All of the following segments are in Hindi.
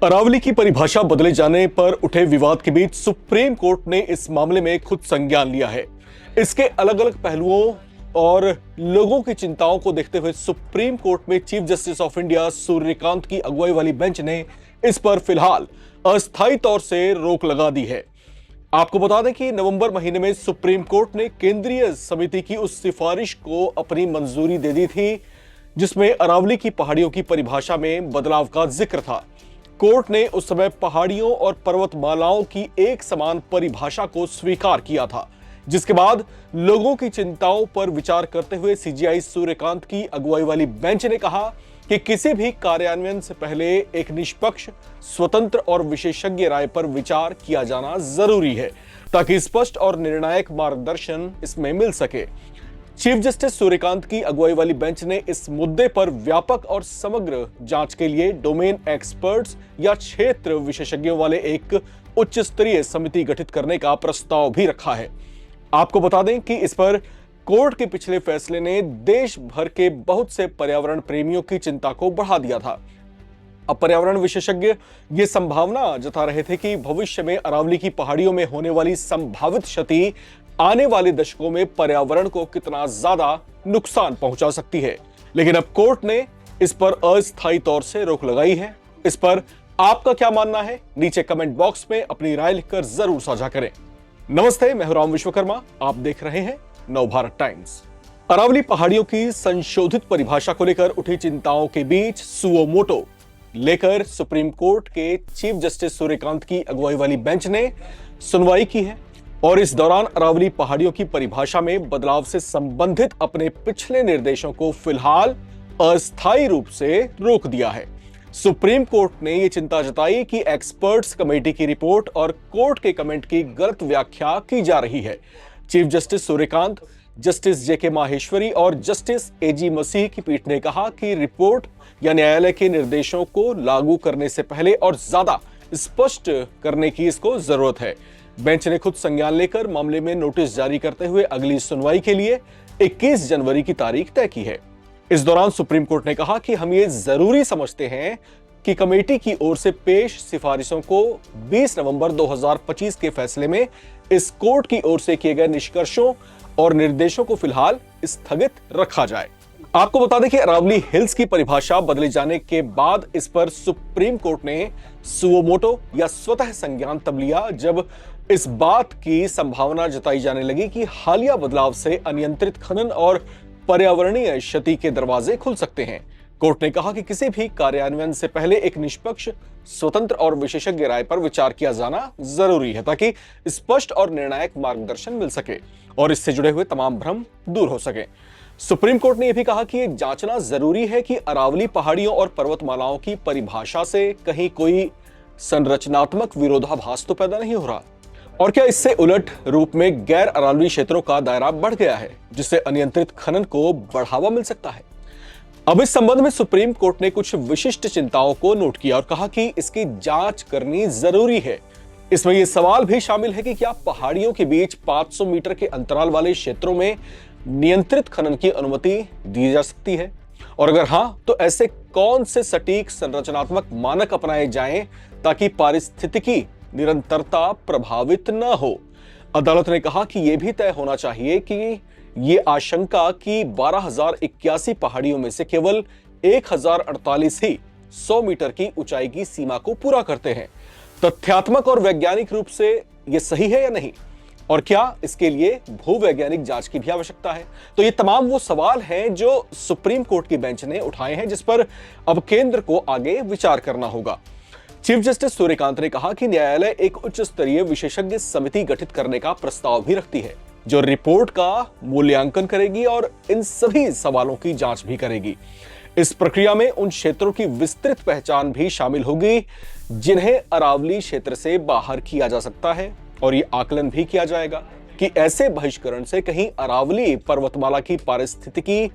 अरावली की परिभाषा बदले जाने पर उठे विवाद के बीच सुप्रीम कोर्ट ने इस मामले में खुद संज्ञान लिया है। इसके अलग अलग पहलुओं और लोगों की चिंताओं को देखते हुए सुप्रीम कोर्ट में chief justice of India Suryakant की अगुवाई वाली बेंच ने इस पर फिलहाल अस्थायी तौर से रोक लगा दी है। आपको बता दें कि नवंबर महीने में सुप्रीम कोर्ट ने केंद्रीय समिति की उस सिफारिश को अपनी मंजूरी दे दी थी जिसमें अरावली की पहाड़ियों की परिभाषा में बदलाव का जिक्र था। कोर्ट ने उस समय पहाड़ियों और पर्वतमालाओं की एक समान परिभाषा को स्वीकार किया था, जिसके बाद लोगों की चिंताओं पर विचार करते हुए सीजेआई सूर्यकांत की अगुवाई वाली बेंच ने कहा कि किसी भी कार्यान्वयन से पहले एक निष्पक्ष, स्वतंत्र और विशेषज्ञ राय पर विचार किया जाना जरूरी है ताकि स्पष्ट और निर्णायक मार्गदर्शन इसमें मिल सके। चीफ जस्टिस सूर्यकांत की अगुवाई वाली बेंच ने इस मुद्दे पर व्यापक और समग्र जांच के लिए डोमेन एक्सपर्ट्स या क्षेत्र विशेषज्ञों वाले एक उच्च स्तरीय समिति गठित करने का प्रस्ताव भी रखा है। आपको बता दें कि इस पर कोर्ट के पिछले फैसले ने देश भर के बहुत से पर्यावरण प्रेमियों की चिंता को बढ़ा दिया था। अब पर्यावरण विशेषज्ञ ये संभावना जता रहे थे कि भविष्य में अरावली की पहाड़ियों में होने वाली संभावित क्षति आने वाले दशकों में पर्यावरण को कितना ज्यादा नुकसान पहुंचा सकती है, लेकिन अब कोर्ट ने इस पर अस्थायी तौर से रोक लगाई है। इस पर आपका क्या मानना है? नीचे कमेंट बॉक्स में अपनी राय लिखकर जरूर साझा करें। नमस्ते, मैं हूं राम विश्वकर्मा, आप देख रहे हैं नवभारत टाइम्स। अरावली पहाड़ियों की संशोधित परिभाषा को लेकर उठी चिंताओं के बीच सुओ मोटो लेकर सुप्रीम कोर्ट के चीफ जस्टिस सूर्यकांत की अगुवाई वाली बेंच ने सुनवाई की है और इस दौरान अरावली पहाड़ियों की परिभाषा में बदलाव से संबंधित अपने पिछले निर्देशों को फिलहाल अस्थायी रूप से रोक दिया है। सुप्रीम कोर्ट ने यह चिंता जताई कि एक्सपर्ट्स कमेटी की रिपोर्ट और कोर्ट के कमेंट की गलत व्याख्या की जा रही है। चीफ जस्टिस सूर्यकांत, जस्टिस जेके माहेश्वरी और जस्टिस एजी मसीह की पीठ ने कहा कि रिपोर्ट या न्यायालय के निर्देशों को लागू करने से पहले और ज्यादा स्पष्ट करने की इसको जरूरत है। बेंच ने खुद संज्ञान लेकर मामले में नोटिस जारी करते हुए अगली सुनवाई के लिए 21 जनवरी की तारीख तय की है। इस दौरान सुप्रीम कोर्ट ने कहा कि हम ये जरूरी समझते हैं कि कमेटी की ओर से पेश सिफारिशों को 20 नवंबर 2025 के फैसले में इस कोर्ट की ओर से किए गए निष्कर्षों और निर्देशों को फिलहाल स्थगित रखा जाए। आपको बता दें कि अरावली हिल्स की परिभाषा बदले जाने के बाद इस पर सुप्रीम कोर्ट ने सुओ मोटो या स्वतः संज्ञान तब लिया जब इस बात की संभावना जताई जाने लगी कि हालिया बदलाव से अनियंत्रित खनन और पर्यावरणीय क्षति के दरवाजे खुल सकते हैं। कोर्ट ने कहा कि किसी भी कार्यान्वयन से पहले एक निष्पक्ष, स्वतंत्र और विशेषज्ञ राय पर विचार किया जाना जरूरी है ताकि स्पष्ट और निर्णायक मार्गदर्शन मिल सके और इससे जुड़े हुए तमाम भ्रम दूर हो सके। सुप्रीम कोर्ट ने यह भी कहा कि यह जांचना जरूरी है कि अरावली पहाड़ियों और पर्वतमालाओं की परिभाषा से कहीं कोई संरचनात्मक विरोधाभास तो पैदा नहीं हो रहा और क्या इससे उलट रूप में गैर अरावली क्षेत्रों का दायरा बढ़ गया है जिससे अनियंत्रित खनन को बढ़ावा मिल सकता है। अब इस संबंध में सुप्रीम कोर्ट ने कुछ विशिष्ट चिंताओं को नोट किया और कहा कि इसकी जांच करनी जरूरी है। इसमें यह सवाल भी शामिल है कि क्या पहाड़ियों के बीच 500 मीटर के अंतराल वाले क्षेत्रों में नियंत्रित खनन की अनुमति दी जा सकती है और अगर हां तो ऐसे कौन से सटीक संरचनात्मक मानक अपनाए जाएं ताकि पारिस्थितिकी निरंतरता प्रभावित न हो। अदालत ने कहा कि यह भी तय होना चाहिए कि ये आशंका कि 12,081 पहाड़ियों में से केवल 1,048 ही 100 मीटर की ऊंचाई की सीमा को पूरा करते हैं। तथ्यात्मक और वैज्ञानिक रूप से यह सही है या नहीं और क्या इसके लिए भूवैज्ञानिक जांच की भी आवश्यकता है? तो ये तमाम वो सवाल हैं जो सुप्रीम कोर्ट की बेंच ने उठाए हैं जिस पर अब केंद्र को आगे विचार करना होगा। चीफ जस्टिस सूर्यकांत ने कहा कि न्यायालय एक उच्च स्तरीय विशेषज्ञ समिति गठित करने का प्रस्ताव भी रखती है जो रिपोर्ट का मूल्यांकन करेगी और इन सभी सवालों की जांच भी करेगी। इस प्रक्रिया में उन क्षेत्रों की विस्तृत पहचान भी शामिल होगी जिन्हें अरावली क्षेत्र से बाहर किया जा सकता है और ये आकलन भी किया जाएगा कि ऐसे बहिष्करण से कहीं अरावली पर्वतमाला की पारिस्थितिकी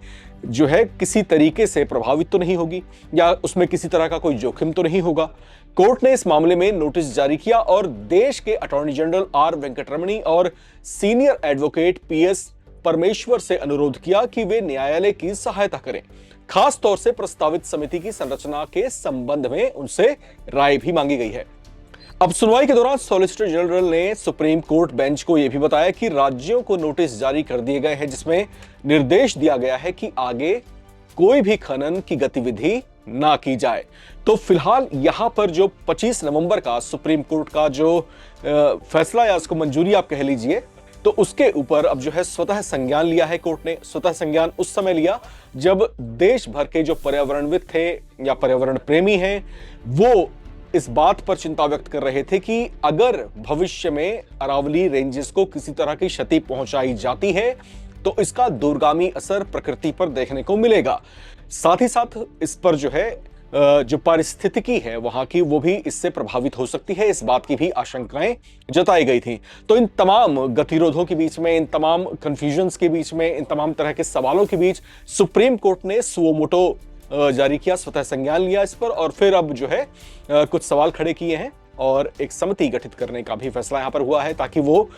जो है किसी तरीके से प्रभावित तो नहीं होगी या उसमें किसी तरह का कोई जोखिम तो नहीं होगा। कोर्ट ने इस मामले में नोटिस जारी किया और देश के अटॉर्नी जनरल आर वेंकटरमणी और सीनियर एडवोकेट पीएस परमेश्वर से अनुरोध किया कि वे न्यायालय की सहायता करें खास तौर से प्रस्तावित समिति की संरचना के संबंध में उनसे राय भी मांगी गई है। अब सुनवाई के दौरान सॉलिसिटर जनरल ने सुप्रीम कोर्ट बेंच को यह भी बताया कि राज्यों को नोटिस जारी कर दिए गए हैं जिसमें निर्देश दिया गया है कि आगे कोई भी खनन की गतिविधि ना की जाए। तो फिलहाल यहां पर जो 25 नवंबर का सुप्रीम कोर्ट का जो फैसला या उसको मंजूरी आप कह लीजिए, तो उसके ऊपर अब जो है स्वतः संज्ञान लिया है कोर्ट ने। स्वतः संज्ञान उस समय लिया जब देश भर के जो पर्यावरणविद थे या पर्यावरण प्रेमी हैं, वो इस बात पर चिंता व्यक्त कर रहे थे कि अगर भविष्य में अरावली रेंजेस को किसी तरह की क्षति पहुंचाई जाती है तो इसका दूरगामी असर प्रकृति पर देखने को मिलेगा। साथ ही साथ इस पर जो है जो पारिस्थितिकी है वहां की, वो भी इससे प्रभावित हो सकती है, इस बात की भी आशंकाएं जताई गई थी। तो इन तमाम गतिरोधों के बीच में, इन तमाम कंफ्यूजन्स के बीच में, इन तमाम तरह के सवालों के बीच सुप्रीम कोर्ट ने सुओ मोटो जारी किया, स्वतः संज्ञान लिया इस पर, और फिर अब जो है कुछ सवाल खड़े किए हैं और एक समिति गठित करने का भी फैसला यहां पर हुआ है ताकि वो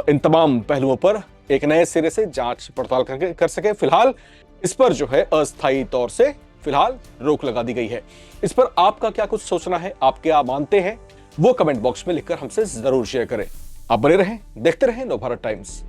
इन तमाम पहलुओं पर एक नए सिरे से जांच पड़ताल कर सके। फिलहाल इस पर जो है अस्थायी तौर से फिलहाल रोक लगा दी गई है। इस पर आपका क्या कुछ सोचना है, आप क्या मानते हैं, वो कमेंट बॉक्स में लिखकर हमसे जरूर शेयर करें। आप बने रहें, देखते रहें नवभारत टाइम्स।